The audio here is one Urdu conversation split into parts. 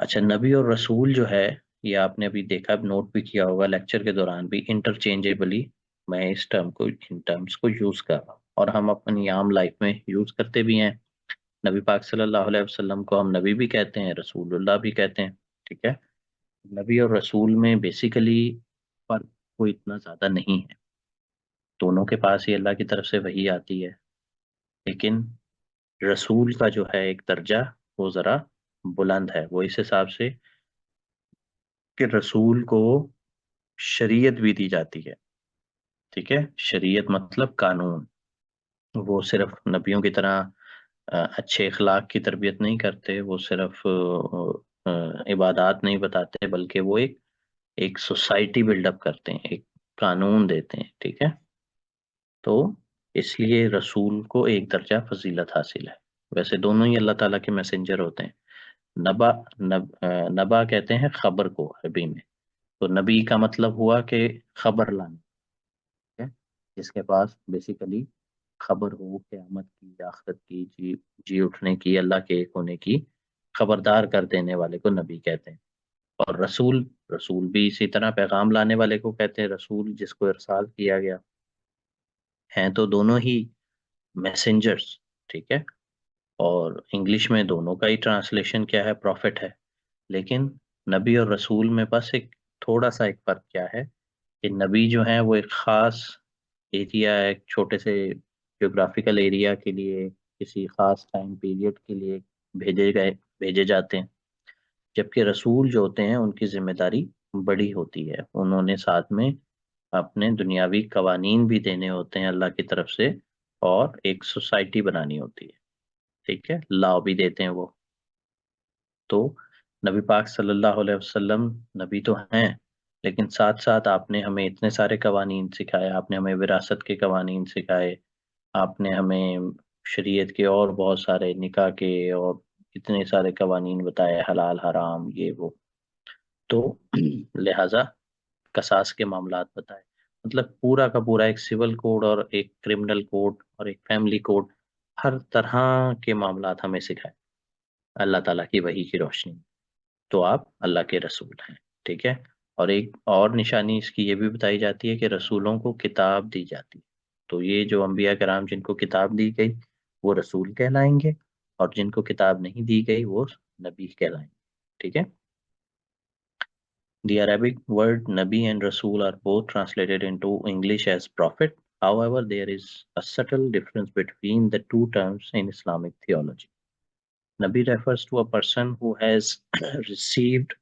اچھا، نبی اور رسول جو ہے، یہ آپ نے ابھی دیکھا، نوٹ بھی کیا ہوگا لیکچر کے دوران بھی، انٹرچینجیبلی میں اس ٹرم کو، ان ٹرمز کو یوز کر رہا ہوں، اور ہم اپنی عام لائف میں یوز کرتے بھی ہیں۔ نبی پاک صلی اللہ علیہ وسلم کو ہم نبی بھی کہتے ہیں، رسول اللہ بھی کہتے ہیں، ٹھیک ہے۔ نبی اور رسول میں بیسیکلی فرق کوئی اتنا زیادہ نہیں ہے، دونوں کے پاس ہی اللہ کی طرف سے وحی آتی ہے، لیکن رسول کا جو ہے ایک درجہ وہ ذرا بلند ہے، وہ اس حساب سے کہ رسول کو شریعت بھی دی جاتی ہے، ٹھیک ہے۔ شریعت مطلب قانون، وہ صرف نبیوں کی طرح اچھے اخلاق کی تربیت نہیں کرتے، وہ صرف عبادات نہیں بتاتے، بلکہ وہ ایک سوسائٹی بلڈ اپ کرتے ہیں، ایک قانون دیتے ہیں، ٹھیک ہے۔ تو اس لیے رسول کو ایک درجہ فضیلت حاصل ہے۔ ویسے دونوں ہی اللہ تعالیٰ کے میسنجر ہوتے ہیں۔ نبا کہتے ہیں خبر کو عربی میں، تو نبی کا مطلب ہوا کہ خبر لانا، ٹھیک ہے؟ جس کے پاس بیسیکلی خبر ہو قیامت کی، آخرت کی، جی اٹھنے کی، اللہ کے ایک ہونے کی خبردار کر دینے والے کو نبی کہتے ہیں۔ اور رسول بھی اسی طرح پیغام لانے والے کو کہتے ہیں رسول، جس کو ارسال کیا گیا، ہیں تو دونوں ہی میسنجرز، ٹھیک ہے۔ اور انگلش میں دونوں کا ہی ٹرانسلیشن کیا ہے؟ پروفٹ ہے، لیکن نبی اور رسول میں بس ایک تھوڑا سا ایک فرق کیا ہے کہ نبی جو ہیں وہ ایک خاص ایریا، ایک چھوٹے سے جغرافیکل ایریا کے لیے، کسی خاص ٹائم پیریڈ کے لیے بھیجے جاتے ہیں، جبکہ رسول جو ہوتے ہیں ان کی ذمہ داری بڑی ہوتی ہے، انہوں نے ساتھ میں اپنے دنیاوی قوانین بھی دینے ہوتے ہیں اللہ کی طرف سے، اور ایک سوسائٹی بنانی ہوتی ہے، ٹھیک ہے، لا بھی دیتے ہیں وہ۔ تو نبی پاک صلی اللہ علیہ وسلم نبی تو ہیں، لیکن ساتھ ساتھ آپ نے ہمیں اتنے سارے قوانین سکھائے، آپ نے ہمیں وراثت کے قوانین سکھائے، آپ نے ہمیں شریعت کے اور بہت سارے نکاح کے اور اتنے سارے قوانین بتائے، حلال حرام یہ وہ، تو لہٰذا قصاص کے معاملات بتائے، مطلب پورا کا پورا ایک سول کوڈ اور ایک کرمنل کوڈ اور ایک فیملی کوڈ، ہر طرح کے معاملات ہمیں سکھائے اللہ تعالیٰ کی وحی کی روشنی میں۔ تو آپ اللہ کے رسول ہیں، ٹھیک ہے۔ اور ایک اور نشانی اس کی یہ بھی بتائی جاتی ہے کہ رسولوں کو کتاب دی جاتی ہے، تو یہ جو انبیاء کرام جن کو کتاب دی گئی وہ رسول کہلائیں گے، اور جن کو کتاب نہیں دی گئی وہ نبی کہلائیں گے، ٹھیک ہے۔ The Arabic word Nabi and Rasul are both translated into English as prophet. However, there is a subtle difference between the two terms in Islamic theology. Nabi refers to a person who has received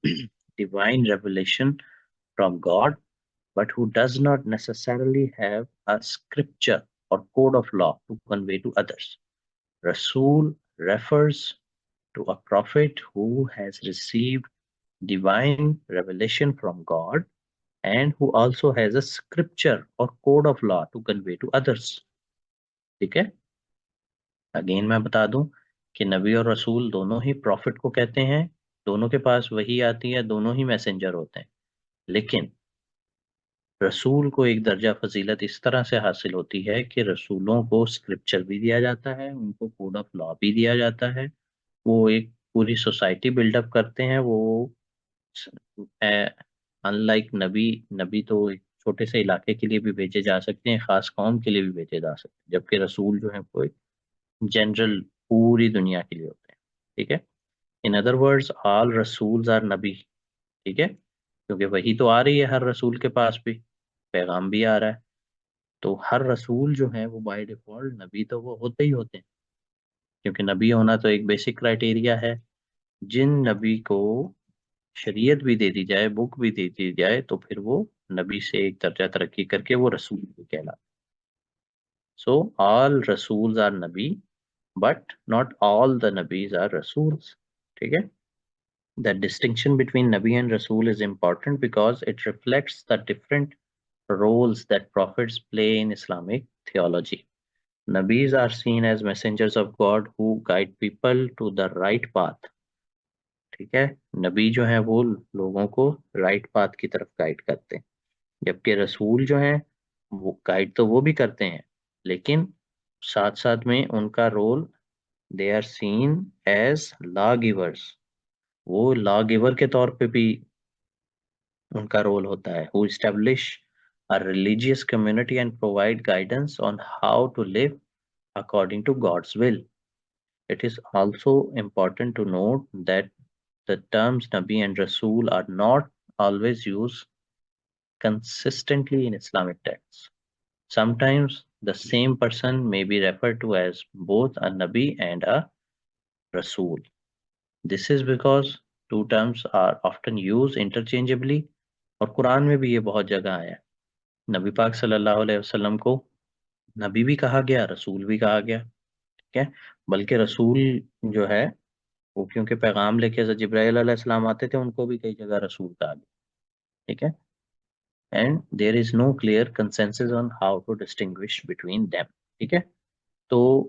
divine revelation from God, but who does not necessarily have a scripture or code of law to convey to others. Rasul refers to a prophet who has received divine revelation from God and who also has a scripture or code of law to convey to others. ٹھیک ہے، اگین میں بتا دوں کہ نبی اور رسول دونوں ہی پروفٹ کو کہتے ہیں، دونوں کے پاس وہی آتی ہے، دونوں ہی میسنجر ہوتے ہیں، لیکن رسول کو ایک درجہ فضیلت اس طرح سے حاصل ہوتی ہے کہ رسولوں کو اسکرپچر بھی دیا جاتا ہے، ان کو کوڈ آف لا بھی دیا جاتا ہے، وہ ایک پوری سوسائٹی بلڈ اپ کرتے ہیں، وہ ان لائک نبی تو ایک چھوٹے سے علاقے کے لیے بھی بھیجے جا سکتے ہیں، خاص قوم کے لیے بھی بھیجے جا سکتے ہیں، جبکہ رسول جو ہیں وہ ایک جنرل پوری دنیا کے لیے ہوتے ہیں، ٹھیک ہے۔ ان ادر ورڈز آل رسولز آر نبی، ٹھیک ہے، کیونکہ وہی تو آ رہی ہے ہر رسول کے پاس بھی، پیغام بھی آ رہا ہے، تو ہر رسول جو ہے وہ بائی ڈیفالٹ نبی تو وہ ہوتے ہی ہوتے ہیں، کیونکہ نبی ہونا تو ایک بیسک کرائٹیریا ہے۔ جن نبی کو شریعت بھی دے دی جائے، بک بھی دے دی جائے، تو پھر وہ نبی سے ایک درجہ ترقی کر کے وہ رسول بھی کہلاتا۔ سو آل رسولز آر نبی بٹ ناٹ آل دا نبیز آر رسولز، ٹھیک ہے۔ The distinction between Nabi and Rasul is important because it reflects the different roles that prophets play in Islamic theology. Nabis are seen as messengers of God who guide people to the right path. ٹھیک ہے، نبی جو ہیں وہ لوگوں کو رائٹ پاتھ کی طرف گائیڈ کرتے ہیں، جبکہ رسول جو ہیں وہ گائیڈ تو وہ بھی کرتے ہیں، لیکن ساتھ ساتھ میں ان کا role, they are seen as law givers, وہ لا گیور کے طور پہ بھی ان کا رول ہوتا ہے. who establish a religious community and provide guidance on how to live according to God's will. It is also important to note that the terms Nabi and Rasul are not always used consistently in Islamic texts. Sometimes the same person may be referred to as both a Nabi and a Rasul. This is because two terms are often used interchangeably. اور قرآن میں بھی یہ بہت جگہ آیا ہے. نبی پاک صلی اللہ علیہ وسلم کو نبی بھی کہا گیا، رسول بھی کہا گیا. ٹھیک ہے، بلکہ رسول جو ہے وہ کیونکہ پیغام لے کے جبرائیل علیہ السلام آتے تھے، ان کو بھی کئی جگہ رسول کہا گیا. ٹھیک ہے، and there is no clear consensus on how to distinguish between them. ٹھیک ہے، تو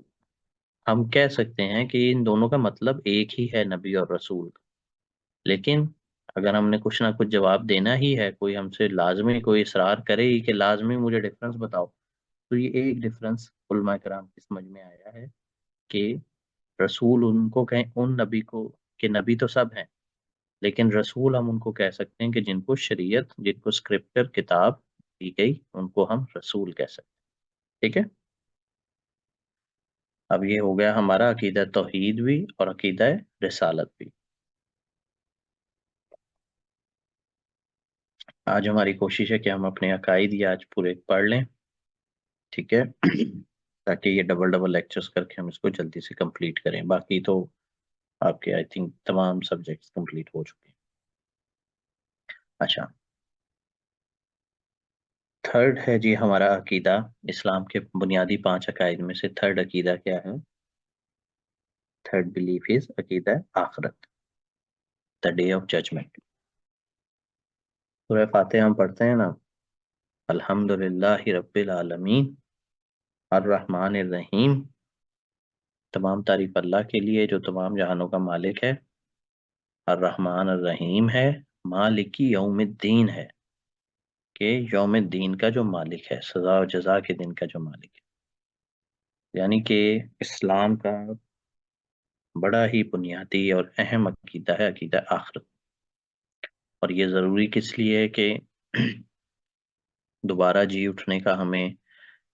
ہم کہہ سکتے ہیں کہ ان دونوں کا مطلب ایک ہی ہے، نبی اور رسول. لیکن اگر ہم نے کچھ نہ کچھ جواب دینا ہی ہے، کوئی ہم سے لازمی کوئی اصرار کرے ہی کہ لازمی مجھے ڈفرنس بتاؤ، تو یہ ایک ڈفرنس علماء کرام کی سمجھ میں آیا ہے کہ رسول ان کو کہیں، ان نبی کو، کہ نبی تو سب ہیں لیکن رسول ہم ان کو کہہ سکتے ہیں کہ جن کو شریعت، جن کو اسکرپچر کتاب دی گئی، ان کو ہم رسول کہہ سکتے ہیں. ٹھیک ہے، اب یہ ہو گیا ہمارا عقیدہ توحید بھی اور عقیدہ رسالت بھی. آج ہماری کوشش ہے کہ ہم اپنے عقائد یہ آج پورے پڑھ لیں. ٹھیک ہے، تاکہ یہ ڈبل ڈبل لیکچرز کر کے ہم اس کو جلدی سے کمپلیٹ کریں. باقی تو آپ کے آئی تھنک تمام سبجیکٹس کمپلیٹ ہو چکے ہیں. اچھا، تھرڈ ہے جی ہمارا عقیدہ. اسلام کے بنیادی 5 عقائد میں سے تھرڈ عقیدہ کیا ہے؟ تھرڈ بلیف از عقیدہ آخرت، دا ڈے آف ججمنٹ. سورہ فاتحہ ہم پڑھتے ہیں نا، الحمد للہ رب العالمین الرحمن الرحیم. تمام تعریف اللہ کے لیے جو تمام جہانوں کا مالک ہے. الرحمن الرحیم ہے، مالک یوم الدین ہے کہ یوم الدین کا جو مالک ہے، سزا و جزا کے دن کا جو مالک ہے. یعنی کہ اسلام کا بڑا ہی بنیادی اور اہم عقیدہ ہے عقیدہ آخرت. اور یہ ضروری کس لیے ہے کہ دوبارہ جی اٹھنے کا ہمیں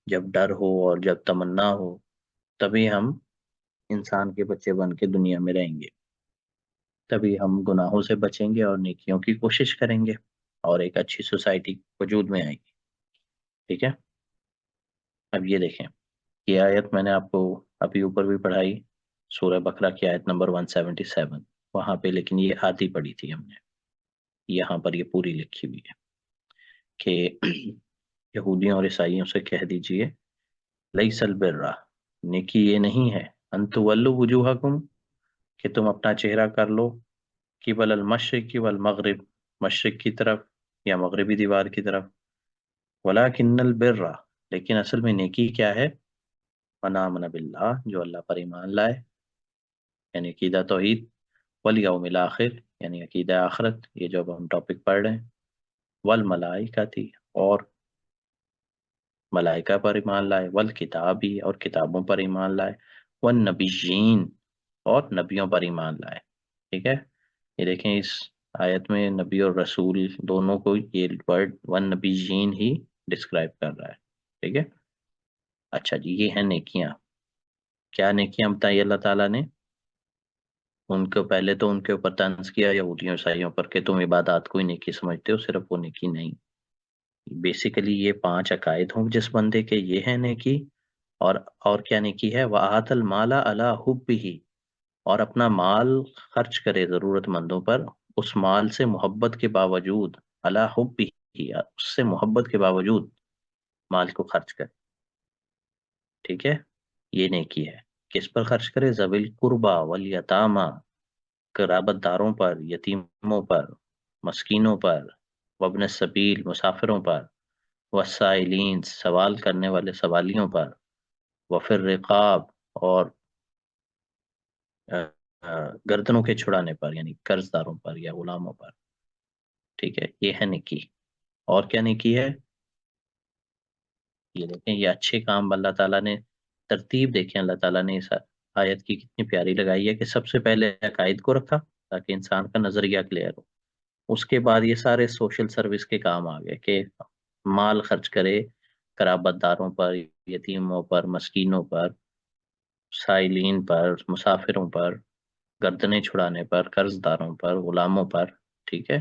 جب ڈر ہو اور جب تمنا ہو، تبھی ہم انسان کے بچے بن کے دنیا میں رہیں گے، تبھی ہم گناہوں سے بچیں گے اور نیکیوں کی کوشش کریں گے اور ایک اچھی سوسائٹی وجود میں آئے گی. ٹھیک ہے، اب یہ دیکھیں، یہ آیت میں نے آپ کو ابھی اوپر بھی پڑھائی، سورہ بقرہ کی آیت نمبر 177. وہاں پہ لیکن یہ آدھی پڑھی تھی ہم نے، یہاں پر یہ پوری لکھی ہوئی ہے کہ یہودیوں اور عیسائیوں سے کہہ دیجئے لیس البر، نیکی یہ نہیں ہے، ان تولوا وجوہکم، کہ تم اپنا چہرہ کر لو قبل المشرق والمغرب، مشرق کی طرف یا مغربی دیوار کی طرف. ولکن البر، لیکن اصل میں نیکی کیا ہے؟ من آمن باللہ، جو اللہ پر ایمان لائے، یعنی عقیدہ توحید، والیوم الآخر، یعنی عقیدہ آخرت، یہ جو اب ہم ٹاپک پڑھ رہے ہیں، والملائکہ، اور ملائکہ پر ایمان لائے، والکتابی، اور کتابوں پر ایمان لائے، والنبیین، اور نبیوں پر ایمان لائے. ٹھیک ہے، یہ دیکھیں اس آیت میں نبی اور رسول دونوں کو یہ ورڈ والنبیین ہی ڈسکرائب کر رہا ہے. ٹھیک ہے، اچھا جی، یہ ہیں نیکیاں. کیا نیکیاں بتائی اللہ تعالیٰ نے؟ ان کو پہلے تو ان کے اوپر طنز کیا یہودیوں عیسائیوں پر کہ تم عبادات کو ہی نیکی سمجھتے ہو، صرف وہ نیکی نہیں. بیسیکلی یہ 5 عقائد ہوں جس بندے کے، یہ ہے نیکی. اور کیا نیکی ہے؟ وَآتَ الْمَالَ عَلَىٰ حُبِّهِ، اور اپنا مال خرچ کرے ضرورت مندوں پر، اس مال سے محبت کے باوجود، عَلَىٰ حُبِّهِ، اس سے محبت کے باوجود مال کو خرچ کرے. ٹھیک ہے، یہ نیکی ہے. کس پر خرچ کرے؟ ذوی القربیٰ والیتامیٰ، قرابت داروں پر، یتیموں پر، مسکینوں پر، وابن السبیل، مسافروں پر، والسائلین، سوال کرنے والے سوالیوں پر، وفی الرقاب، اور گردنوں کے چھڑانے پر، یعنی قرض داروں پر یا غلاموں پر. ٹھیک ہے، یہ ہے نیکی. اور کیا نیکی ہے؟ یہ دیکھیں، یہ اچھے کام اللہ تعالیٰ نے ترتیب، دیکھیں اللہ تعالیٰ نے اس آیت کی کتنی پیاری لگائی ہے کہ سب سے پہلے عقائد کو رکھا، تاکہ انسان کا نظریہ کلیئر ہو. اس کے بعد یہ سارے سوشل سروس کے کام آ گئے کہ مال خرچ کرے قرابت داروں پر، یتیموں پر، مسکینوں پر، سائلین پر، مسافروں پر، گردنیں چھڑانے پر، قرض داروں پر، غلاموں پر. ٹھیک ہے.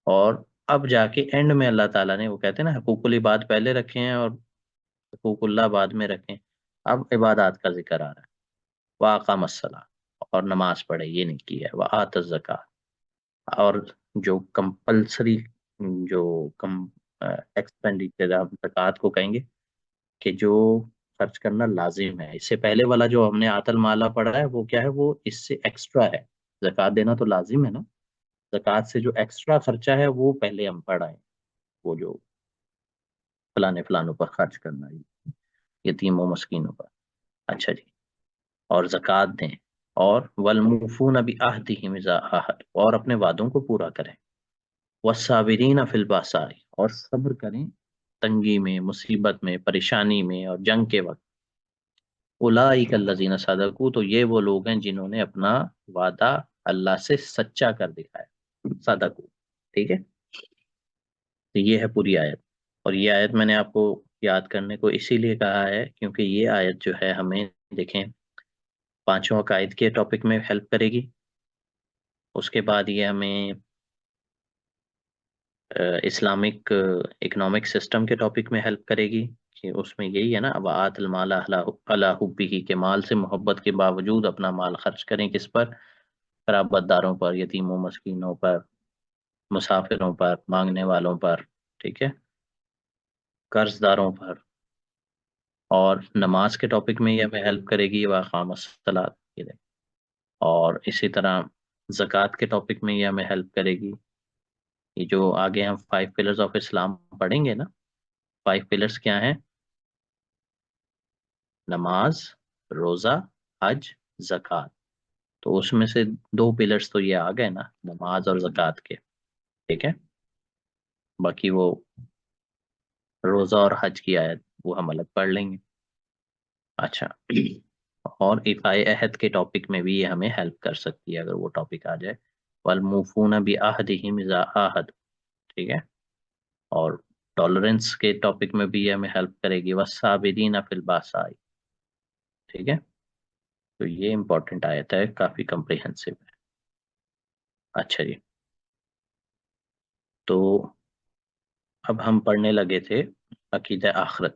اور اب جا کے اینڈ میں اللہ تعالیٰ نے، وہ کہتے ہیں نا حقوق العباد پہلے رکھے ہیں اور حقوق اللہ بعد میں رکھیں، اب عبادات کا ذکر آ رہا ہے. وَأَقَامَ الصَّلَاةَ، اور نماز پڑھے، یہ نہیں کیا ہے. وَآتَ الزَّکَاةَ، اور جو کمپلسری، جو کم ایکسپینڈیچر آپ زکوٰۃ کو کہیں گے کہ جو خرچ کرنا لازم ہے. اس سے پہلے والا جو ہم نے آت المالا پڑھا ہے وہ کیا ہے؟ وہ اس سے ایکسٹرا ہے. زکوٰۃ دینا تو لازم ہے نا، زکوٰۃ سے جو ایکسٹرا خرچہ ہے وہ پہلے ہم پڑھائیں، وہ جو فلانے فلانوں پر خرچ کرنا ہے، یتیموں مسکینوں پر. اچھا جی. اور زکوٰۃ دیں، اور والموفون بعہدہم اذا عاہدوا، اور اپنے وعدوں کو پورا کریں. والصابرین فی الباساء، اور صبر کریں تنگی میں، مصیبت میں، پریشانی میں اور جنگ کے وقت. اولئک الذین صدقوا، تو یہ وہ لوگ ہیں جنہوں نے اپنا وعدہ اللہ سے سچا کر دکھایا. صدقوا. ٹھیک ہے. تو یہ ہے پوری آیت. اور یہ آیت میں نے آپ کو یاد کرنے کو اسی لیے کہا ہے کیونکہ یہ آیت جو ہے ہمیں دیکھیں پانچوں عقائد کے ٹاپک میں ہیلپ کرے گی. اس کے بعد یہ ہمیں اسلامک اکنامک سسٹم کے ٹاپک میں ہیلپ کرے گی کہ اس میں یہی ہے نا، وآت المال علی حبہ، کہ مال سے محبت کے باوجود اپنا مال خرچ کریں. کس پر؟ قرابت داروں پر، یتیموں مسکینوں پر، مسافروں پر، مانگنے والوں پر. ٹھیک ہے. قرض داروں پر. اور نماز کے ٹاپک میں یہ ہمیں ہیلپ کرے گی، واقام الصلاۃ. اور اسی طرح زکوٰۃ کے ٹاپک میں یہ ہمیں ہیلپ کرے گی. یہ جو آگے ہم 5 پلرز آف اسلام پڑھیں گے نا، 5 پلرز کیا ہیں؟ نماز، روزہ، حج، زکوٰۃ. تو اس میں سے 2 پلرز تو یہ آ گئے نا، نماز اور زکوٰۃ کے. ٹھیک ہے. باقی وہ روزہ اور حج کی آیت وہ ہم الگ پڑھ لیں گے. اچھا. اور ایفائے عہد کے ٹاپک میں بھی یہ ہمیں ہیلپ کر سکتی ہے اگر وہ ٹاپک آ جائے. والموفون بعہدہم اذا عاہدوا. ٹھیک ہے. اور ٹالرنس کے ٹاپک میں بھی یہ ہمیں ہیلپ کرے گی. والصابرین فی الباساء. ٹھیک ہے. تو یہ امپورٹنٹ آیت ہے، کافی کمپریہنسو ہے. اچھا جی. تو اب ہم پڑھنے لگے تھے عقیدہ آخرت.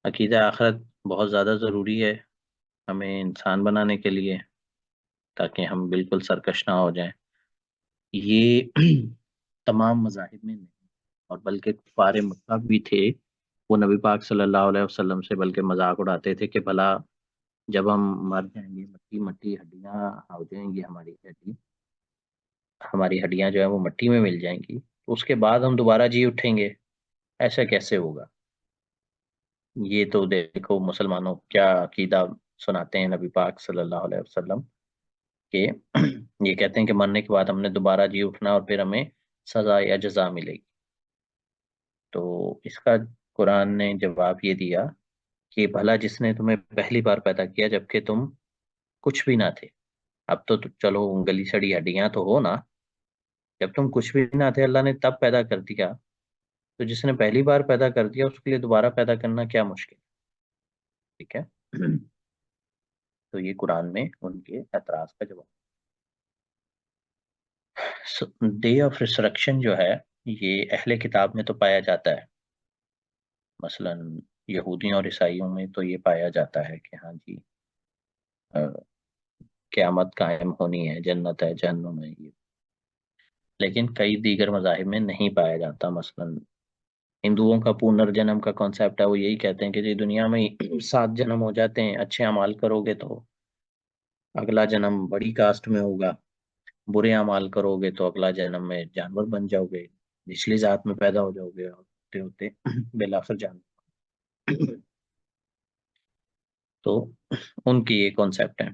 عقیدہ آخرت بہت زیادہ ضروری ہے ہمیں انسان بنانے کے لیے، تاکہ ہم بالکل سرکش نہ ہو جائیں. یہ تمام مذاہب میں نہیں، اور بلکہ کفار مکہ بھی تھے، وہ نبی پاک صلی اللہ علیہ وسلم سے بلکہ مذاق اڑاتے تھے کہ بھلا جب ہم مر جائیں گے، مٹی مٹی ہڈیاں ہو جائیں گی، ہماری ہڈیاں جو ہے وہ مٹی میں مل جائیں گی، تو اس کے بعد ہم دوبارہ جی اٹھیں گے، ایسا کیسے ہوگا؟ یہ تو دیکھو مسلمانوں کیا عقیدہ سناتے ہیں نبی پاک صلی اللہ علیہ وسلم کہ یہ کہتے ہیں کہ مرنے کے بعد ہم نے دوبارہ جی اٹھنا اور پھر ہمیں سزا یا جزا ملے گی. تو اس کا قرآن نے جواب یہ دیا کہ بھلا جس نے تمہیں پہلی بار پیدا کیا جبکہ تم کچھ بھی نہ تھے، اب تو چلو گلی سڑی ہڈیاں تو ہو نا، جب تم کچھ بھی نہ تھے اللہ نے تب پیدا کر دیا، تو جس نے پہلی بار پیدا کر دیا اس کے لیے دوبارہ پیدا کرنا کیا مشکل. ٹھیک ہے. تو یہ قرآن میں ان کے اعتراض کا جواب. ڈے آف ریسرکشن جو ہے یہ اہل کتاب میں تو پایا جاتا ہے، مثلا یہودیوں اور عیسائیوں میں تو یہ پایا جاتا ہے کہ ہاں جی قیامت قائم ہونی ہے، جنت ہے، جہنم ہے. یہ لیکن کئی دیگر مذاہب میں نہیں پایا جاتا. مثلا ہندوؤں کا پنرجنم کا کانسیپٹ ہے، وہ یہی کہتے ہیں کہ جی دنیا میں 7 جنم ہو جاتے ہیں، اچھے اعمال کرو گے تو اگلا جنم بڑی کاسٹ میں ہوگا، برے اعمال کرو گے تو اگلا جنم میں جانور بن جاؤ گے، نچلی ذات میں پیدا ہو جاؤ گے، اور ہوتے ہوتے بالآخر جانور. تو ان کی یہ کانسیپٹ ہے.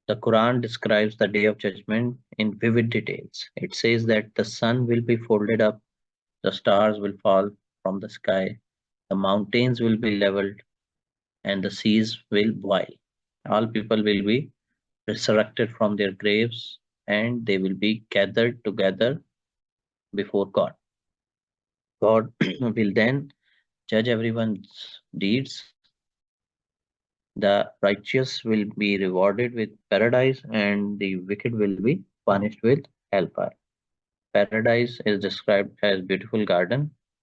The Quran describes the day of judgment in vivid details. It says that the sun will be folded up, the stars will fall from the sky, the mountains will be leveled, and the seas will boil. All people will be resurrected from their graves, and they will be gathered together before God. God will then judge everyone's deeds. The righteous will be rewarded with paradise, and the wicked will be punished with hellfire. Paradise is described as beautiful garden.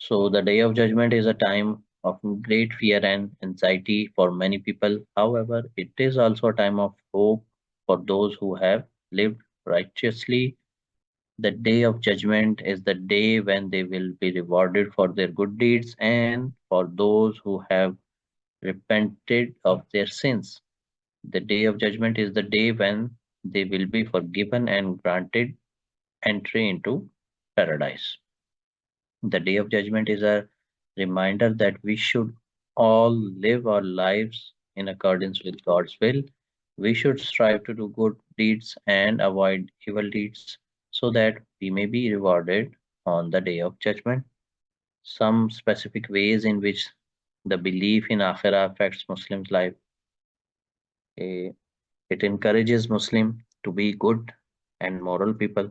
So the day of judgment is a time of great fear and anxiety for many people. However, it is also a time of hope for those who have lived righteously. The day of judgment is the day when they will be rewarded for their good deeds, and for those who have repented of their sins. The day of judgment is the day when they will be forgiven and granted entry into paradise. The day of judgment is a reminder that we should all live our lives in accordance with God's will. We should strive to do good deeds and avoid evil deeds so that we may be rewarded on the day of judgment. Some specific ways in which the belief in Akhirah affects Muslims' life. eh, It encourages Muslim to be good and moral people.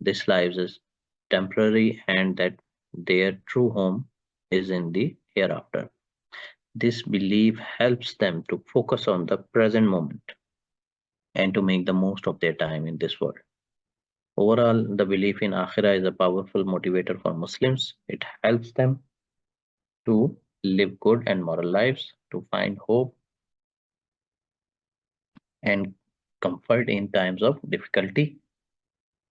this life is temporary and that their true home is in the hereafter. This belief helps them to focus on the present moment and to make the most of their time in this world. Overall, the belief in Akhirah is a powerful motivator for Muslims. It helps them to live good and moral lives, to find hope and comfort in times of difficulty.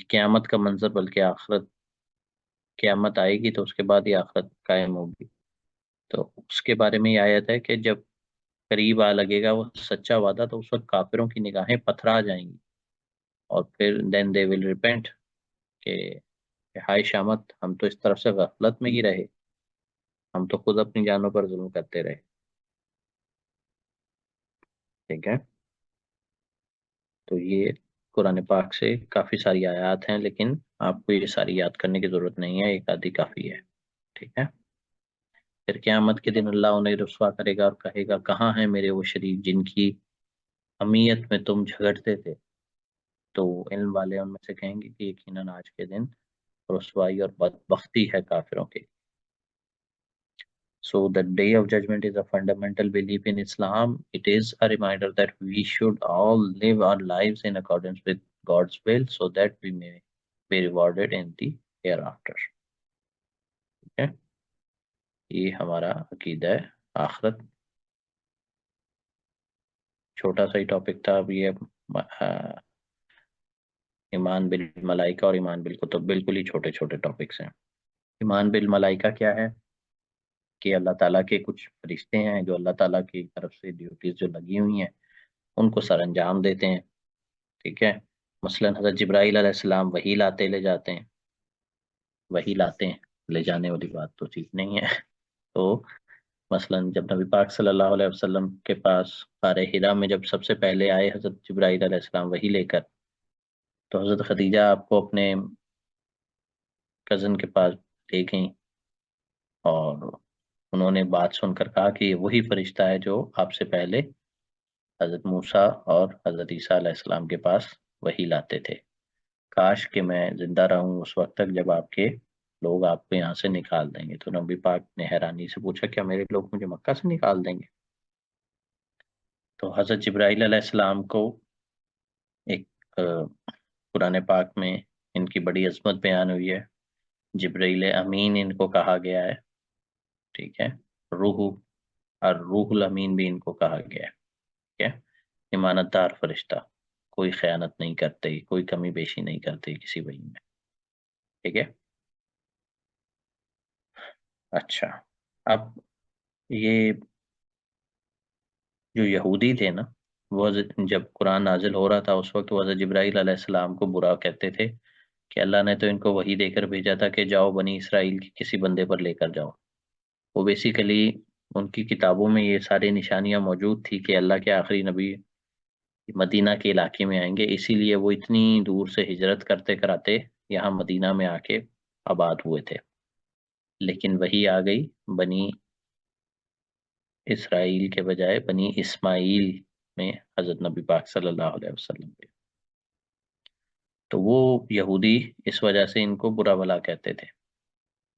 قیامت کا منظر، بلکہ آخرت، قیامت آئے گی تو اس کے بعد ہی آخرت قائم ہوگی. تو اس کے بارے میں یہ آیت ہے کہ جب قریب آ لگے گا وہ سچا وعدہ تو اس وقت کافروں کی نگاہیں پتھرا جائیں گی، اور پھر دین دے ول ریپینٹ کہ ہائے شامت، ہم تو اس طرف سے غفلت میں ہی رہے، ہم تو خود اپنی جانوں پر ظلم کرتے رہے. ٹھیک ہے. تو یہ قرآن پاک سے کافی ساری آیات ہیں، لیکن آپ کو یہ ساری یاد کرنے کی ضرورت نہیں ہے، ایک آدھی کافی ہے. ٹھیک ہے. پھر قیامت کے دن اللہ انہیں رسوا کرے گا اور کہے گا کہاں ہیں میرے وہ شریک جن کی حمیت میں تم جھگڑتے تھے. تو علم والے ان میں سے کہیں گے کہ یقیناً آج کے دن رسوائی اور بدبختی ہے کافروں کے. So the day of judgment is a fundamental belief in Islam. It is a reminder that we should all live our lives in accordance with God's will so that we may be rewarded in the hereafter. Okay? یہ ہمارا عقیدہ ہے آخرت. چھوٹا سا ہی ٹاپک تھا. اب یہ ایمان بالملائکہ اور ایمان بالکتب بالکل ہی چھوٹے چھوٹے ٹاپکس ہیں. ایمان بالملائکہ کیا ہے؟ کہ اللہ تعالیٰ کے کچھ فرشتے ہیں جو اللہ تعالیٰ کی طرف سے ڈیوٹیز جو لگی ہوئی ہیں ان کو سر انجام دیتے ہیں. ٹھیک ہے. مثلا حضرت جبرائیل علیہ السلام وحی لاتے لے جاتے ہیں، وحی لاتے ہیں، لے جانے والی بات تو ٹھیک نہیں ہے. تو مثلا جب نبی پاک صلی اللہ علیہ وسلم کے پاس غار حرا میں جب سب سے پہلے آئے حضرت جبرائیل علیہ السلام وحی لے کر، تو حضرت خدیجہ آپ کو اپنے کزن کے پاس لے گئیں اور انہوں نے بات سن کر کہا کہ یہ وہی فرشتہ ہے جو آپ سے پہلے حضرت موسیٰ اور حضرت عیسیٰ علیہ السلام کے پاس وحی لاتے تھے. کاش کہ میں زندہ رہوں اس وقت تک جب آپ کے لوگ آپ کو یہاں سے نکال دیں گے. تو نبی پاک نے حیرانی سے پوچھا کیا میرے لوگ مجھے مکہ سے نکال دیں گے؟ تو حضرت جبرائیل علیہ السلام کو ایک قرآن پاک میں ان کی بڑی عظمت بیان ہوئی ہے. جبرائیل امین ان کو کہا گیا ہے. ٹھیک ہے. روح الامین بھی ان کو کہا گیا ہے. ٹھیک ہے. امانت دار فرشتہ، کوئی خیانت نہیں کرتے، کوئی کمی بیشی نہیں کرتے کسی وحی میں. ٹھیک ہے. اچھا. اب یہ جو یہودی تھے نا، وہ جب قرآن نازل ہو رہا تھا اس وقت وہ حضرت جبرائیل علیہ السلام کو برا کہتے تھے کہ اللہ نے تو ان کو وحی دے کر بھیجا تھا کہ جاؤ بنی اسرائیل کی کسی بندے پر لے کر جاؤ. وہ بیسیکلی ان کی کتابوں میں یہ ساری نشانیاں موجود تھی کہ اللہ کے آخری نبی مدینہ کے علاقے میں آئیں گے، اسی لیے وہ اتنی دور سے ہجرت کرتے کراتے یہاں مدینہ میں آ کے آباد ہوئے تھے. لیکن وہی آ گئی بنی اسرائیل کے بجائے بنی اسماعیل میں حضرت نبی پاک صلی اللہ علیہ وسلم پہ. تو وہ یہودی اس وجہ سے ان کو برا بھلا کہتے تھے.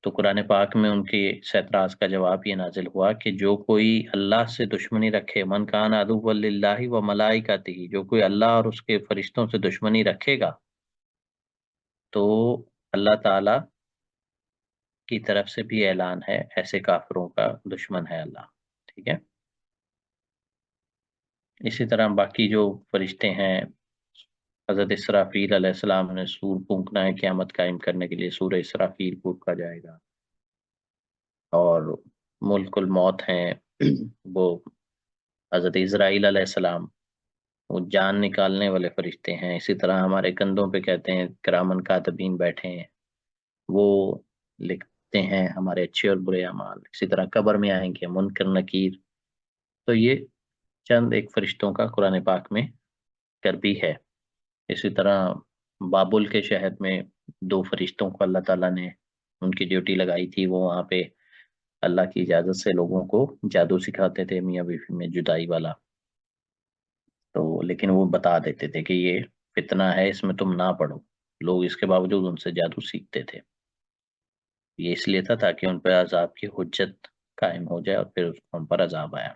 تو قرآن پاک میں ان کے اس اعتراض کا جواب یہ نازل ہوا کہ جو کوئی اللہ سے دشمنی رکھے، من کان عدو للہ و ملائکتہ، جو کوئی اللہ اور اس کے فرشتوں سے دشمنی رکھے گا تو اللہ تعالی کی طرف سے بھی اعلان ہے ایسے کافروں کا دشمن ہے اللہ. ٹھیک ہے. اسی طرح باقی جو فرشتے ہیں، حضرت اسرافیل علیہ السلام نے سور پھونکنا ہے قیامت قائم کرنے کے لیے، سورہ اسرافیل پھونکا جائے گا. اور ملک الموت ہیں وہ حضرت اسرائیل علیہ السلام، وہ جان نکالنے والے فرشتے ہیں. اسی طرح ہمارے کندھوں پہ کہتے ہیں کرامن کاتبین بیٹھے ہیں، وہ لکھتے ہیں ہمارے اچھے اور برے اعمال. اسی طرح قبر میں آئیں گے منکر نکیر. تو یہ چند ایک فرشتوں کا قرآن پاک میں کر بھی ہے. اسی طرح بابل کے شہر میں 2 فرشتوں کو اللہ تعالیٰ نے ان کی ڈیوٹی لگائی تھی، وہ وہاں پہ اللہ کی اجازت سے لوگوں کو جادو سکھاتے تھے میاں بیوی میں جدائی والا. تو لیکن وہ بتا دیتے تھے کہ یہ فتنہ ہے، اس میں تم نہ پڑھو. لوگ اس کے باوجود ان سے جادو سیکھتے تھے. یہ اس لیے تھا تاکہ ان پہ عذاب کی حجت قائم ہو جائے اور پھر ان پر عذاب آیا.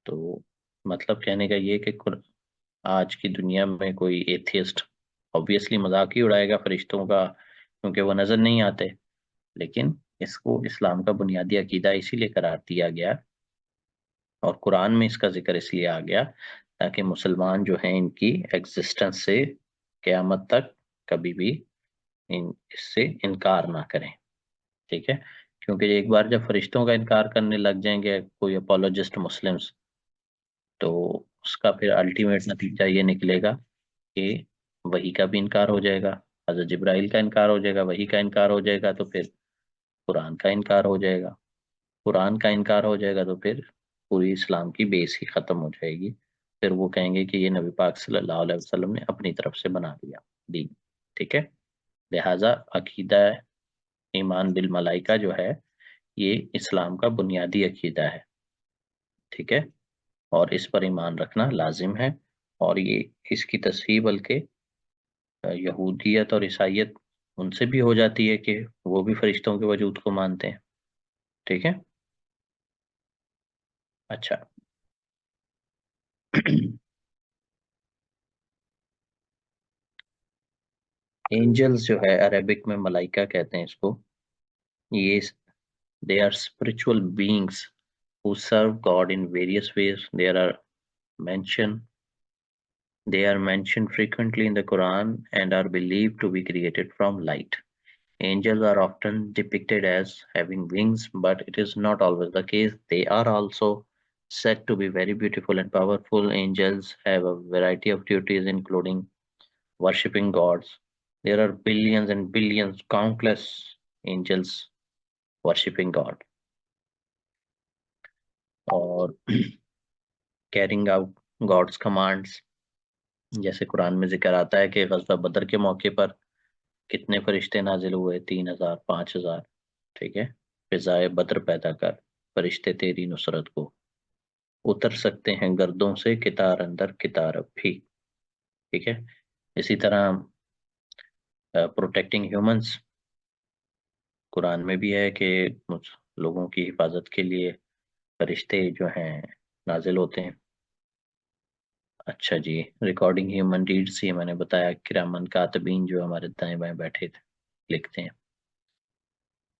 تو مطلب کہنے کا یہ کہ آج کی دنیا میں کوئی ایتھیسٹ obviously مذاق ہی اڑائے گا فرشتوں کا کیونکہ وہ نظر نہیں آتے، لیکن اس کو اسلام کا بنیادی عقیدہ اسی لیے قرار دیا گیا اور قرآن میں اس کا ذکر اس لیے آ گیا تاکہ مسلمان جو ہیں ان کی ایگزسٹنس سے قیامت تک کبھی بھی اس سے انکار نہ کریں، ٹھیک ہے؟ کیونکہ ایک بار جب فرشتوں کا انکار کرنے لگ جائیں گے کوئی اپولوجسٹ مسلمس، تو اس کا پھر الٹیمیٹ نتیجہ یہ نکلے گا کہ وحی کا بھی انکار ہو جائے گا، حضرت جبرائیل کا انکار ہو جائے گا، وحی کا انکار ہو جائے گا، تو پھر قرآن کا انکار ہو جائے گا، قرآن کا انکار ہو جائے گا تو پھر پوری اسلام کی بیس ہی ختم ہو جائے گی، پھر وہ کہیں گے کہ یہ نبی پاک صلی اللہ علیہ وسلم نے اپنی طرف سے بنا دیا دین، ٹھیک ہے؟ لہٰذا عقیدہ ایمان بالملائکہ جو ہے یہ اسلام کا بنیادی عقیدہ ہے، ٹھیک ہے؟ اور اس پر ایمان رکھنا لازم ہے، اور یہ اس کی تصحیح بلکہ یہودیت اور عیسائیت ان سے بھی ہو جاتی ہے کہ وہ بھی فرشتوں کے وجود کو مانتے ہیں، ٹھیک ہے؟ اچھا اینجلز جو ہے عربک میں ملائکہ کہتے ہیں اس کو، یہ they are spiritual beings who serve God in various ways. Mentioned they are mentioned frequently in the Quran and are believed to be created from light. Angels are often depicted as having wings, but it is not always the case. They are also said to be very beautiful and powerful. Angels have a variety of duties, including worshipping gods. There are billions and billions, countless angels worshipping God or carrying out God's commands. جیسے قرآن میں ذکر آتا ہے کہ غزوہ بدر کے موقع پر کتنے فرشتے نازل ہوئے، 3,000 5,000، ٹھیک ہے؟ فضائے بدر پیدا کر فرشتے تیری نصرت کو اتر سکتے ہیں گردوں سے کتار اندر کتار اب بھی، ٹھیک ہے؟ اسی طرح پروٹیکٹنگ ہیومنس قرآن میں بھی ہے کہ لوگوں کی حفاظت کے لیے فرشتے جو ہیں نازل ہوتے ہیں۔ اچھا جی، ریکارڈنگ ہیومن ڈیڈس یہ میں نے بتایا، کرامن کاتبین جو ہمارے دائیں بائیں بیٹھے تھے لکھتے ہیں۔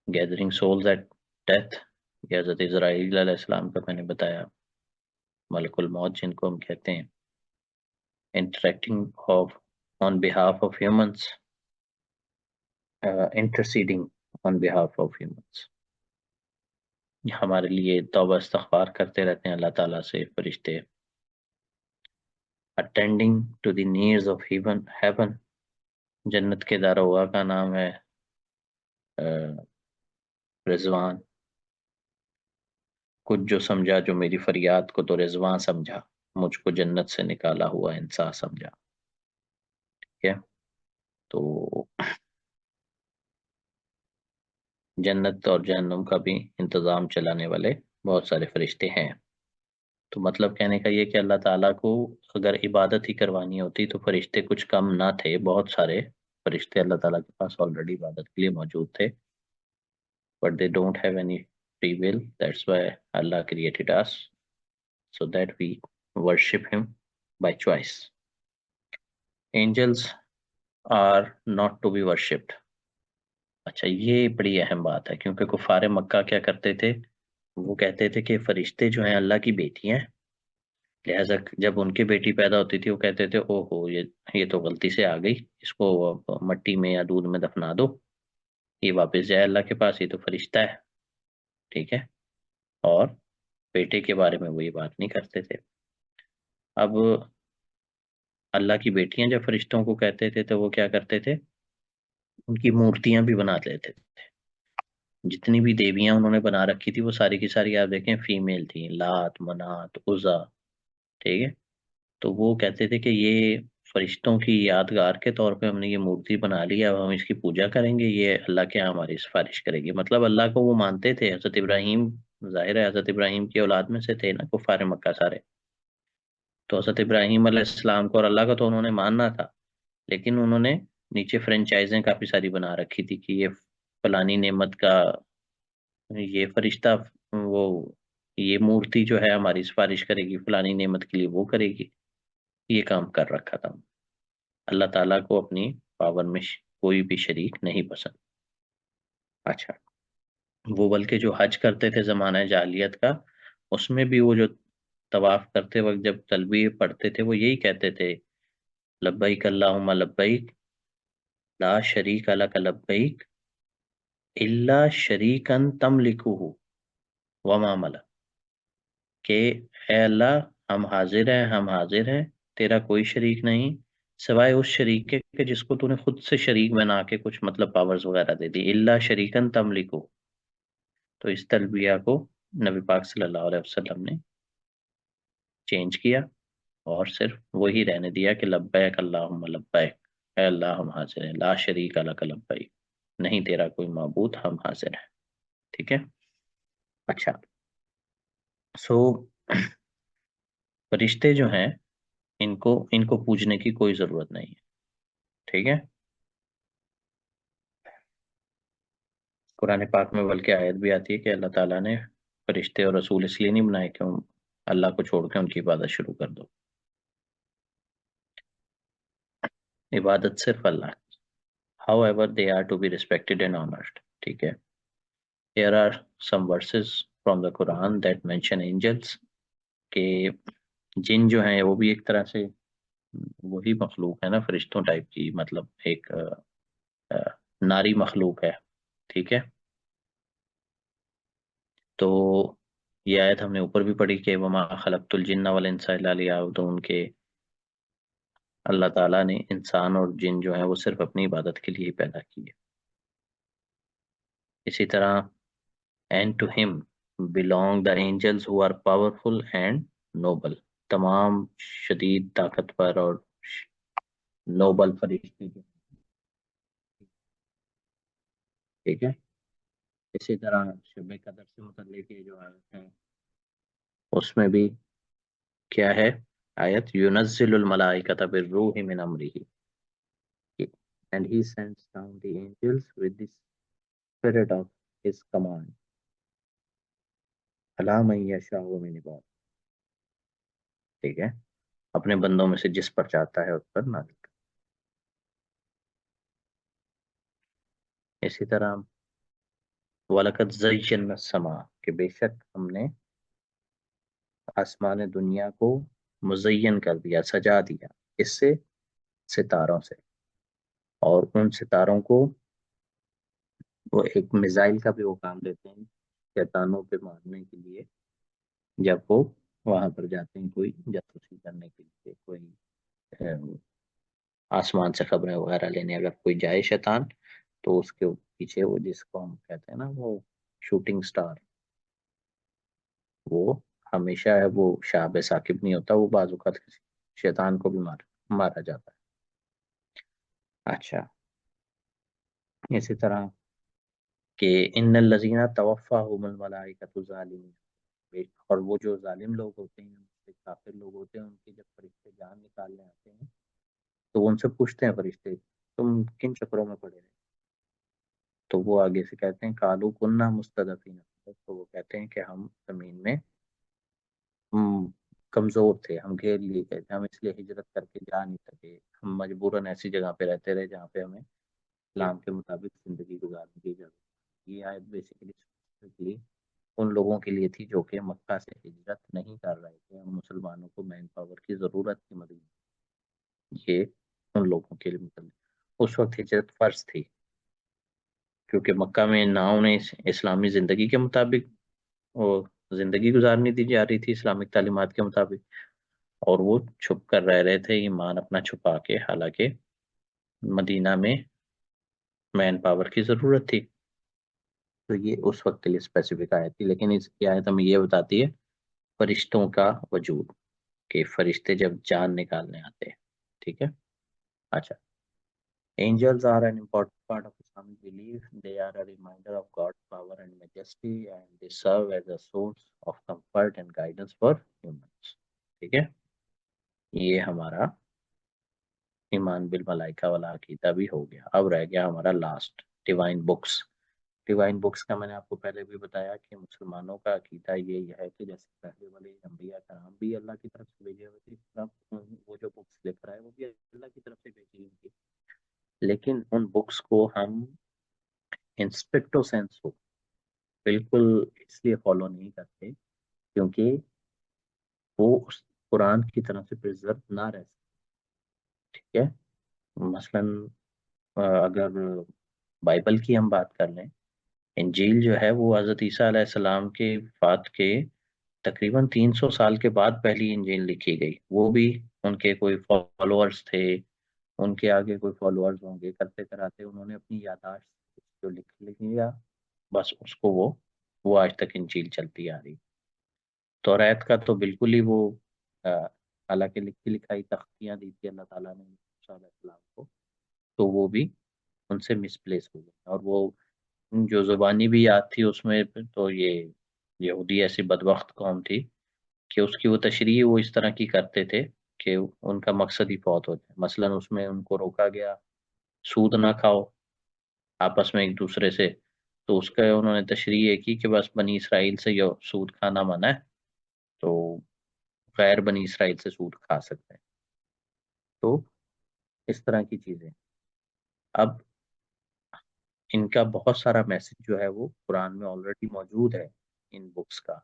گیدرنگ سولز ایٹ ڈیتھ، یہ حضرت اسرائیل علیہ السلام کا میں نے بتایا، ملک الموت جن کو ہم کہتے ہیں۔ Interacting on behalf of humans, interceding on behalf of humans, ہمارے لیے توبہ استغفار کرتے رہتے ہیں اللہ تعالیٰ سے فرشتے۔ Attending to the needs of heaven, جنت کے داروغہ کا نام ہے رضوان، کچھ جو سمجھا جو میری فریاد کو تو رضوان سمجھا، مجھ کو جنت سے نکالا ہوا انسان سمجھا، ٹھیک ہے؟ تو جنت اور جہنم کا بھی انتظام چلانے والے بہت سارے فرشتے ہیں۔ تو مطلب کہنے کا یہ کہ اللہ تعالیٰ کو اگر عبادت ہی کروانی ہوتی تو فرشتے کچھ کم نہ تھے، بہت سارے فرشتے اللہ تعالیٰ کے پاس آلریڈی عبادت کے لیے موجود تھے، but they don't have any free will. That's why Allah created us so that we worship him by choice. Angels are not to be worshipped. اچھا یہ بڑی اہم بات ہے، کیونکہ کفار مکہ کیا کرتے تھے، وہ کہتے تھے کہ فرشتے جو ہیں اللہ کی بیٹی ہیں، لہٰذا جب ان کی بیٹی پیدا ہوتی تھی وہ کہتے تھے او ہو یہ تو غلطی سے آ گئی، اس کو مٹی میں یا دودھ میں دفنا دو، یہ واپس جائے اللہ کے پاس، یہ تو فرشتہ ہے، ٹھیک ہے؟ اور بیٹے کے بارے میں وہ یہ بات نہیں کرتے تھے۔ اب اللہ کی بیٹیاں جب فرشتوں کو کہتے تھے تو وہ کیا کرتے تھے، ان کی مورتیاں بھی بنا لیتے تھے، جتنی بھی دیویاں انہوں نے بنا رکھی تھی وہ ساری کی ساری آپ دیکھیں فیمیل تھیں، لات منات عزا، ٹھیک ہے؟ تو وہ کہتے تھے کہ یہ فرشتوں کی یادگار کے طور پہ ہم نے یہ مورتی بنا لی، اب ہم اس کی پوجا کریں گے، یہ اللہ کے یہاں ہماری سفارش کرے گی۔ مطلب اللہ کو وہ مانتے تھے، حضرت ابراہیم ظاہر ہے حضرت ابراہیم کی اولاد میں سے تھے نا کفار مکہ سارے، تو حضرت ابراہیم علیہ السلام کو اور اللہ کا تو انہوں نے ماننا تھا، لیکن انہوں نے نیچے فرنچائزیں کافی ساری بنا رکھی تھی کہ یہ فلانی نعمت کا یہ فرشتہ وہ یہ مورتی جو ہے ہماری سفارش کرے گی، فلانی نعمت کے لیے وہ کرے گی، یہ کام کر رکھا تھا۔ اللہ تعالیٰ کو اپنی پاور میں کوئی بھی شریک نہیں پسند۔ اچھا وہ بلکہ جو حج کرتے تھے زمانہ جاہلیت کا، اس میں بھی وہ جو طواف کرتے وقت جب تلبیہ پڑھتے تھے وہ یہی کہتے تھے لبیک اللہم لبیک لا شریک لک لبیک الا شریکن تملکہ وما ملک، کہ اے اللہ ہم حاضر ہیں، ہم حاضر ہیں، تیرا کوئی شریک نہیں سوائے اس شریک کے کہ جس کو تو نے خود سے شریک بنا کے کچھ مطلب پاورز وغیرہ دے دی، الا شریکن تملکہ۔ تو اس تلبیہ کو نبی پاک صلی اللہ علیہ وسلم نے چینج کیا اور صرف وہی رہنے دیا کہ لبیک اللہم لبیک، اے اللہ ہم حاضر ہیں، لا شریک لک لبیک، نہیں تیرا کوئی معبود، ہم حاضر ہیں۔ ٹھیک ہے؟ اچھا، سو فرشتے جو ہیں ان کو پوجنے کی کوئی ضرورت نہیں ہے۔ ٹھیک ہے؟ قرآن پاک میں بلکہ آیت بھی آتی ہے کہ اللہ تعالیٰ نے فرشتے اور رسول اس لیے نہیں بنائے کہ اللہ کو چھوڑ کے ان کی عبادت شروع کر دو، عبادت صرف اللہ کی۔ however they are to be respected and honored۔ ٹھیک ہے؟ there are some verses from the Quran that mention angels، کہ جن جو ہیں وہ بھی ایک طرح سے وہی مخلوق ہے نا، فرشتوں ٹائپ کی، مطلب ایک ناری مخلوق ہے۔ ٹھیک ہے؟ تو یہ آیت ہم نے اوپر بھی پڑھی کہ وما خلقت الجن والانس الا لیعبدون، کہ اللہ تعالیٰ نے انسان اور جن جو ہیں وہ صرف اپنی عبادت کے لیے ہی پیدا کی ہے۔ اسی طرح and to him belong the angels who are powerful and noble، تمام شدید طاقتور اور نوبل فرشتے جو ہیں۔ ٹھیک ہے؟ اسی طرح شب قدر سے متعلق یہ جو آیت ہے اس میں بھی کیا ہے آیت، ينزل الملائکۃ بالروح من امرہ، and he sends down the angels with the spirit of his command علی من یشاء من عبادہ۔ ٹھیک ہے؟ اپنے بندوں میں سے جس پر چاہتا ہے اس پر نازل کرتا ہے۔ اسی طرح وَلَقَدْ زَيَّنَّا السَّمَاءَ، کہ بے شک ہم نے آسمان دنیا کو مزین کر دیا، سجا دیا، اس سے ستاروں سے، اور ان ستاروں کو وہ ایک میزائل کا بھی وہ کام دیتے ہیں شیطانوں پہ مارنے کے لیے، جب وہ وہاں پر جاتے ہیں کوئی جاسوسی کرنے کے لیے، کوئی آسمان سے خبریں وغیرہ لینے، اگر کوئی جائے شیطان تو اس کے پیچھے وہ جس کو ہم کہتے ہیں نا وہ شوٹنگ سٹار، وہ ہمیشہ ہے، وہ شہاب ثاقب نہیں ہوتا، وہ بعض اوقات شیطان کو بھی مارا جاتا ہے۔ اچھا، اسی طرح کہ ان الذین توفاہم الملائکۃ ظالمین، اور وہ جو ظالم لوگ ہوتے ہیں، کافر لوگ ہوتے ہیں، ان کے جب فرشتے جان نکالنے آتے ہیں تو وہ ان سے پوچھتے ہیں فرشتے تم کن چکروں میں پڑے رہے، تو وہ آگے سے کہتے ہیں قالوا کننا مستضعفین، تو وہ کہتے ہیں کہ ہم زمین میں کمزور تھے، ہم گھیر لیے گئے تھے، ہم اس لیے ہجرت کر کے جا نہیں سکے، ہم مجبوراً ایسی جگہ پہ رہتے رہے جہاں پہ ہمیں اسلام کے مطابق زندگی گزارنے کی ضرورت ہے۔ یہ آیت بیسیکلی ان لوگوں کے لیے تھی جو کہ مکہ سے ہجرت نہیں کر رہے تھے، ہم مسلمانوں کو مین پاور کی ضرورت تھی مدینہ، یہ ان لوگوں کے لیے مطلب اس وقت ہجرت فرض تھی، کیونکہ مکہ میں نہ انہیں اسلامی زندگی کے مطابق وہ زندگی گزارنی دی جا رہی تھی اسلامک تعلیمات کے مطابق، اور وہ چھپ کر رہ رہے تھے ایمان اپنا چھپا کے، حالانکہ مدینہ میں مین پاور کی ضرورت تھی، تو یہ اس وقت کے لیے اسپیسیفک آیت تھی۔ لیکن اس کی آیت ہمیں یہ بتاتی ہے فرشتوں کا وجود، کہ فرشتے جب جان نکالنے آتے ہیں۔ ٹھیک ہے؟ اچھا، angels are an important part of Islamic belief. They are a reminder of God's power and majesty, and they serve as a source of comfort and guidance for humans۔ ٹھیک ہے؟ یہ ہمارا ایمان بالملائکہ والا عقیدہ بھی ہو گیا۔ اب رہ گیا ہمارا last, divine books. Divine books کا میں نے آپ کو پہلے بھی بتایا کہ مسلمانوں کا عقیدہ یہی ہے کہ جیسے پہلے والے انبیاء کرام بھی اللہ کی طرف سے بھیجے ہوئے تھے، اس طرح وہ جو بکس لکھ رہا ہے وہ بھی اللہ کی طرف سے بھیجی ہوئی تھی، لیکن ان بکس کو ہم انسپیکٹو سینس ہو بالکل اس لیے فالو نہیں کرتے کیونکہ وہ اس قرآن کی طرح سے پرزرو نہ رہ سکتے، ٹھیک ہے. مثلاً اگر بائبل کی ہم بات کر لیں، انجیل جو ہے وہ حضرت عیسیٰ علیہ السلام کے وفات کے تقریباً 300 سال کے بعد پہلی انجیل لکھی گئی. وہ بھی ان کے کوئی فالوورز تھے، ان کے آگے کوئی فالوورز ہوں گے، کرتے کراتے انہوں نے اپنی یادداشت جو لکھ لیا، بس اس کو وہ آج تک انجیل چلتی آ رہی. توریت کا تو بالکل ہی وہ حالانکہ لکھی لکھائی تختیاں دی تھی اللہ تعالیٰ نے موسیٰ علیہ السلام کو، تو وہ بھی ان سے مس پلیس ہو گئی. اور وہ جو زبانی بھی یاد تھی اس میں، تو یہ یہودی ایسی بدبخت قوم تھی کہ اس کی وہ تشریح وہ اس طرح کی کرتے تھے کہ ان کا مقصد ہی فوت ہوتا ہے. مثلاً اس میں ان کو روکا گیا سود نہ کھاؤ آپس میں ایک دوسرے سے، تو اس کا انہوں نے تشریح یہ کی کہ بس بنی اسرائیل سے یہ سود کھانا منع ہے، تو غیر بنی اسرائیل سے سود کھا سکتے ہیں. تو اس طرح کی چیزیں. اب ان کا بہت سارا میسج جو ہے وہ قرآن میں آلریڈی موجود ہے ان بکس کا.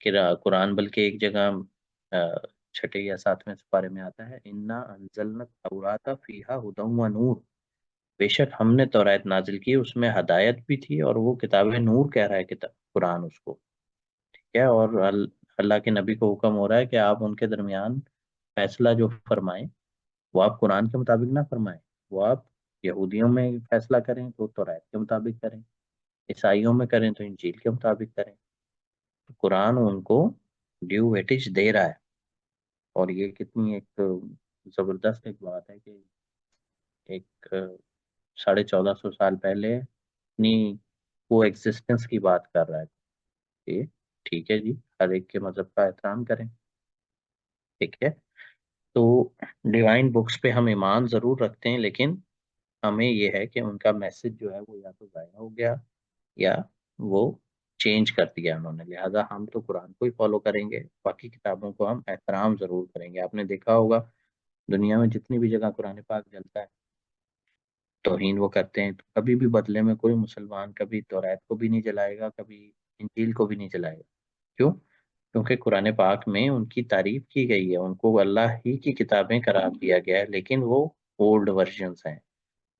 کہ قرآن بلکہ ایک جگہ چھٹے یا ساتویں سپارے میں آتا ہے، انا انزلنا التوراۃ فیہا ھدی و نور، بے شک ہم نے توریت نازل کی اس میں ہدایت بھی تھی اور وہ کتاب نور کہہ رہا ہے کتاب قرآن اس کو. ٹھیک ہے. اور اللہ کے نبی کو حکم ہو رہا ہے کہ آپ ان کے درمیان فیصلہ جو فرمائیں وہ آپ قرآن کے مطابق نہ فرمائیں، وہ آپ یہودیوں میں فیصلہ کریں تو توریت کے مطابق کریں، عیسائیوں میں کریں تو انجیل کے مطابق کریں. تو قرآن ان کو ڈیو ویٹیج دے رہا ہے. اور یہ کتنی ایک زبردست ایک بات ہے کہ ایک 1450 سال پہلے اپنی وہ ایگزسٹنس کی بات کر رہا ہے کہ ٹھیک ہے جی، ہر ایک کے مذہب کا احترام کریں. ٹھیک ہے. تو ڈیوائن بکس پہ ہم ایمان ضرور رکھتے ہیں، لیکن ہمیں یہ ہے کہ ان کا میسج جو ہے وہ یا تو ضائع ہو گیا یا وہ چینج کر دیا انہوں نے. لہٰذا ہم تو قرآن کو ہی فالو کریں گے، باقی کتابوں کو ہم احترام ضرور کریں گے. آپ نے دیکھا ہوگا دنیا میں جتنی بھی جگہ قرآن پاک جلتا ہے توہین وہ کرتے ہیں، تو کبھی بھی بدلے میں کوئی مسلمان کبھی توریت کو بھی نہیں جلائے گا، کبھی انجیل کو بھی نہیں جلائے گا. کیوں؟ کیونکہ قرآن پاک میں ان کی تعریف کی گئی ہے، ان کو اللہ ہی کی کتابیں قرار دیا گیا ہے، لیکن وہ اولڈ ورژنس ہیں،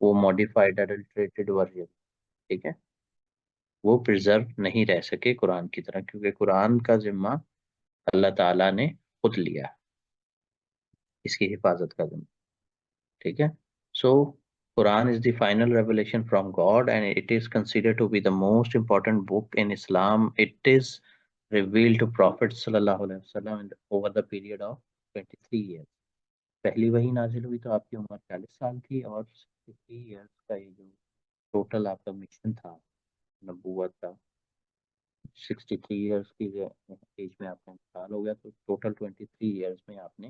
وہ ماڈیفائڈ ایڈلٹریٹڈ ورژن. ٹھیک ہے. وہ پرزرو نہیں رہ سکے قرآن کی طرح، کیونکہ قرآن کا ذمہ اللہ تعالیٰ نے خود لیا اس کی حفاظت کا ذمہ. ٹھیک ہے. سو Quran is the final revelation from God and it is considered to be the most important book in Islam. It is revealed to Prophet sallallahu alaihi wasallam over the period of 23 years. پہلی وہی نازل ہوئی تو آپ کی عمر 40 سال تھی، اور 63 ایئرس کا یہ جو ٹوٹل آپ کا مشن تھا نبوت کا، 63 ایئرس کی ایج میں آپ کا انتقال ہو گیا. تو ٹوٹل 23 ایئرس میں آپ نے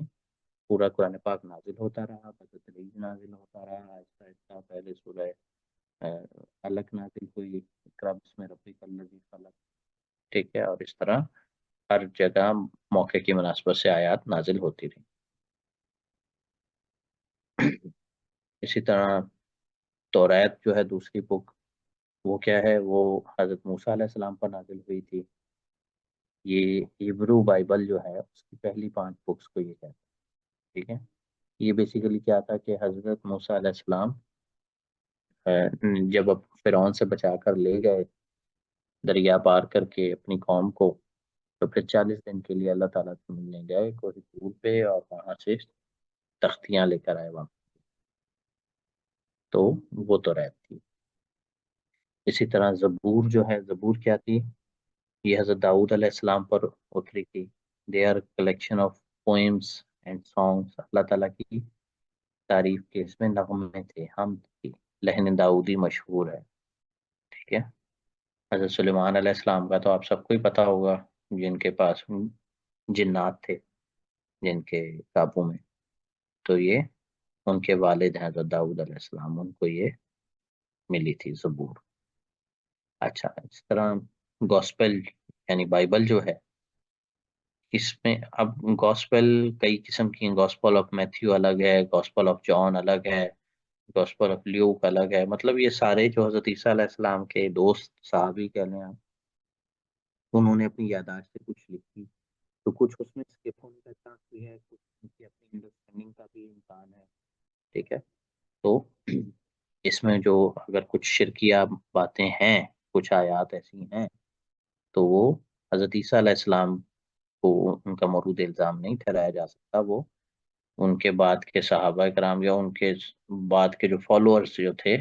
پورا قرآن پاک نازل ہوتا رہا، بتدریج نازل ہوتا رہا، آہستہ آہستہ. پہلے سورہ علق نازل ہوئی، اقرا بسم ربک الذی خلق. ٹھیک ہے. اور اس طرح ہر جگہ موقع کی مناسبت سے آیات نازل ہوتی رہی. اسی طرح توریت جو ہے دوسری بک، وہ کیا ہے؟ وہ حضرت موسیٰ علیہ السلام پر نازل ہوئی تھی. یہ ہیبرو بائبل جو ہے اس کی پہلی 5 بکس کو یہ کہتے ہیں. ٹھیک ہے. یہ بیسیکلی کیا تھا کہ حضرت موسیٰ علیہ السلام جب اب فرعون سے بچا کر لے گئے دریا پار کر کے اپنی قوم کو، تو پھر 40 دن کے لیے اللہ تعالیٰ سے ملنے گئے کوہ طور پہ، اور وہاں سے تختیاں لے کر آئے وہاں. تو وہ تو رہت تھی. اسی طرح زبور جو ہے، زبور کیا تھی؟ یہ حضرت داؤد علیہ السلام پر اتری تھی. They are collection of poems and songs. اللہ تعالیٰ کی تعریف کے اس میں نغمے تھے، ہم تھی. لہن داؤدی مشہور ہے. ٹھیک ہے. حضرت سلیمان علیہ السلام کا تو آپ سب کو ہی پتا ہوگا، جن کے پاس جنات تھے جن کے قابو میں، تو یہ ان کے والد ہیں حضرت داؤد علیہ السلام، ان کو یہ ملی تھی زبور. اچھا. اس طرح گوسپل یعنی بائبل جو ہے، اس میں اب گوسپل کئی قسم کی ہیں. گوسپل آف میتھیو الگ ہے، گوسپل آف جان الگ ہے، گوسپل آف لیوک الگ ہے. مطلب یہ سارے جو حضرت عیسیٰ علیہ السلام کے دوست صحابی کہہ لیں آپ، انہوں نے اپنی یادداشت سے کچھ لکھی، تو کچھ اس میں اسکپ ہونے کا چانس بھی ہے، کچھ ان کی اپنی انڈرسٹینڈنگ کا بھی امکان ہے. ٹھیک ہے. تو اس میں جو اگر کچھ شرکیہ باتیں ہیں، کچھ آیات ایسی ہیں، تو وہ حضرت عیسیٰ علیہ السلام کو ان کا مورود الزام نہیں ٹھہرایا جا سکتا. وہ ان کے بعد کے صحابہ کرام یا ان کے بعد کے جو فالوورز جو تھے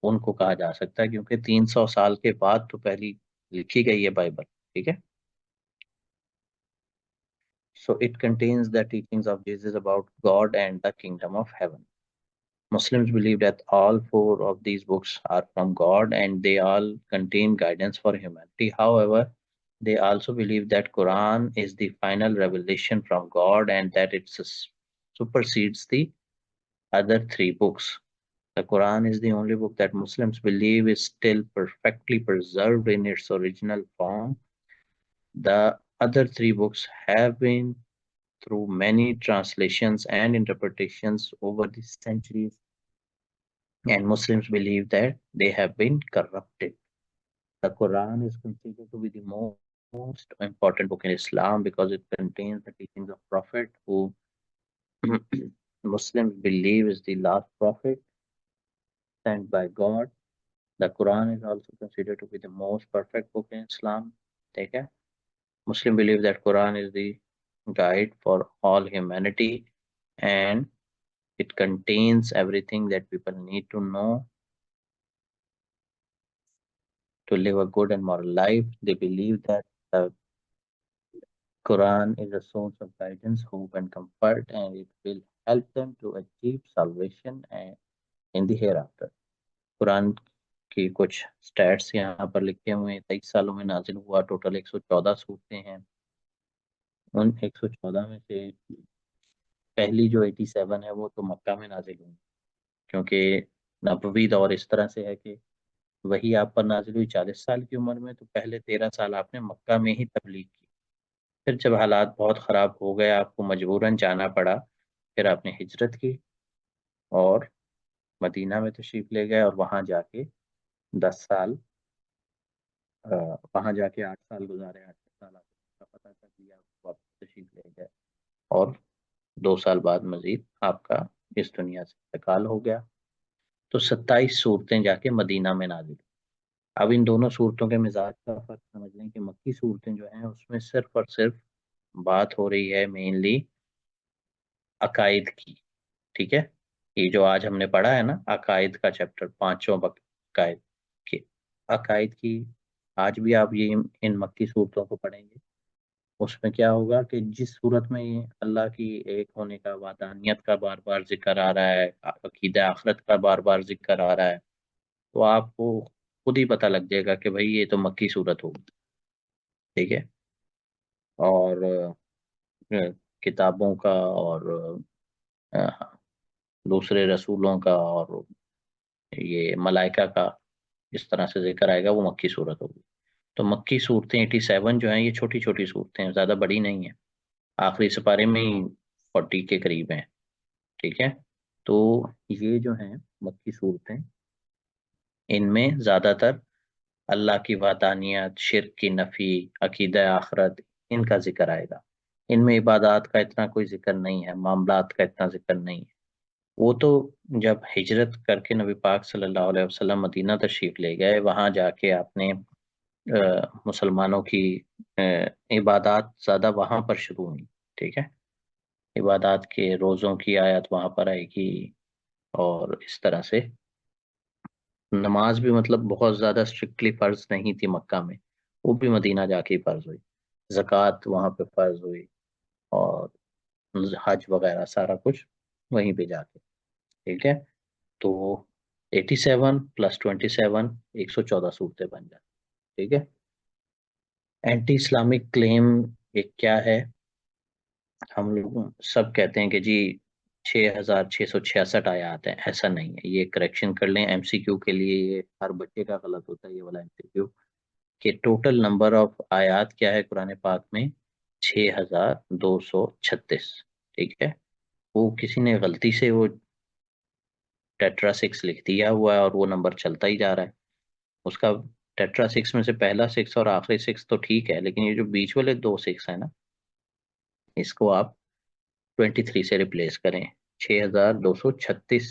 ان کو کہا جا سکتا ہے، کیونکہ 300 سال کے بعد تو پہلی لکھی گئی ہے بائبل. ٹھیک ہے. So it contains the teachings of Jesus about God and the kingdom of heaven. Muslims believe that all four of these books are from God and they all contain guidance for humanity. However, they also believe that Quran is the final revelation from God and that it supersedes the other three books. The Quran is the only book that Muslims believe is still perfectly preserved in its original form. The other three books have been through many translations and interpretations over the centuries, and Muslims believe that they have been corrupted. The Quran is considered to be the most important book in Islam because it contains the teachings of Prophet who Muslims believe is the last prophet sent by God. The Quran is also considered to be the most perfect book in Islam. Take care. Muslims believe that Quran is the guide for all humanity and it contains everything that people need to know to live a good and moral life. They believe that the Quran is a source of guidance, hope, and comfort, and it will help them to achieve salvation and in the hereafter. قرآن کی کچھ سٹیٹس یہاں پر لکھے ہوئے ہیں. 23 سالوں میں نازل ہوا. ٹوٹل 114 صورتیں ہیں. ان 114 میں سے پہلی جو 87 ہے وہ تو مکہ میں نازل ہوئی، کیونکہ نبوی دور اس طرح سے ہے کہ وہی آپ پر نازل ہوئی 40 سال کی عمر میں، تو پہلے 13 سال آپ نے مکہ میں ہی تبلیغ کی. پھر جب حالات بہت خراب ہو گئے، آپ کو مجبوراً جانا پڑا، پھر آپ نے ہجرت کی اور مدینہ میں تشریف لے گئے اور وہاں جا کے 10 سال وہاں جا کے 8 سال گزارے. 8 سال آپ کا پتہ کر دیا، واپس تشریف لے گئے اور 2 سال بعد مزید آپ کا اس دنیا سے انتقال ہو گیا. تو 27 صورتیں جا کے مدینہ میں نازل. اب ان دونوں صورتوں کے مزاج کا فرق سمجھ لیں کہ مکی صورتیں جو ہیں اس میں صرف اور صرف بات ہو رہی ہے مینلی عقائد کی. ٹھیک ہے. یہ جو آج ہم نے پڑھا ہے نا عقائد کا چیپٹر، 5 عقائد کی، عقائد کی آج بھی آپ یہ ان مکی صورتوں کو پڑھیں گے. اس میں کیا ہوگا کہ جس صورت میں یہ اللہ کی ایک ہونے کا، وحدانیت کا بار بار ذکر آ رہا ہے، عقیدہ آخرت کا بار بار ذکر آ رہا ہے، تو آپ کو خود ہی پتہ لگ جائے گا کہ بھائی یہ تو مکی صورت ہوگی. ٹھیک ہے. اور کتابوں کا اور دوسرے رسولوں کا اور یہ ملائکہ کا اس طرح سے ذکر آئے گا، وہ مکی صورت ہوگی. تو مکی صورتیں 87 جو ہیں یہ چھوٹی چھوٹی صورتیں ہیں، زیادہ بڑی نہیں ہیں. آخری سپارے میں ہی 40 کے قریب ہیں. ٹھیک ہے. تو یہ جو ہیں مکی صورتیں، ان میں زیادہ تر اللہ کی وحدانیت، شرک کی نفی، عقیدہ آخرت، ان کا ذکر آئے گا. ان میں عبادات کا اتنا کوئی ذکر نہیں ہے، معاملات کا اتنا ذکر نہیں ہے. وہ تو جب ہجرت کر کے نبی پاک صلی اللہ علیہ وسلم مدینہ تشریف لے گئے، وہاں جا کے آپ نے مسلمانوں کی عبادات زیادہ وہاں پر شروع ہوئی. ٹھیک ہے. عبادات کے روزوں کی آیت وہاں پر آئے گی، اور اس طرح سے نماز بھی مطلب بہت زیادہ اسٹرکٹلی فرض نہیں تھی مکہ میں، وہ بھی مدینہ جا کے فرض ہوئی. زکوٰۃ وہاں پہ فرض ہوئی اور حج وغیرہ سارا کچھ وہیں پہ جا کے. ٹھیک ہے. تو 87 + 27 114 صورتیں بن جاتی. ٹھیک ہے. اینٹی اسلامک کلیم ایک کیا ہے؟ ہم لوگ سب کہتے ہیں کہ جی 6666 آیات ہیں. ایسا نہیں ہے. یہ کریکشن کر لیں MCQ کے لیے، یہ ہر بچے کا غلط ہوتا ہے یہ والا MCQ، کہ ٹوٹل نمبر آف آیات کیا ہے قرآن پاک میں؟ 6236. ٹھیک ہے. وہ کسی نے غلطی سے وہ ٹیٹرا 6 لکھ دیا ہوا ہے اور وہ نمبر چلتا ہی جا رہا ہے. اس کا ٹیٹرا 6 میں سے پہلا 6 اور آخری 6 تو ٹھیک ہے، لیکن یہ جو بیچ والے 2 6 ہیں نا، اس کو آپ 23 سے ریپلیس کریں. 6236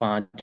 5।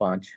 5,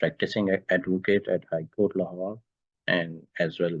practicing advocate at High Court Lahore and as well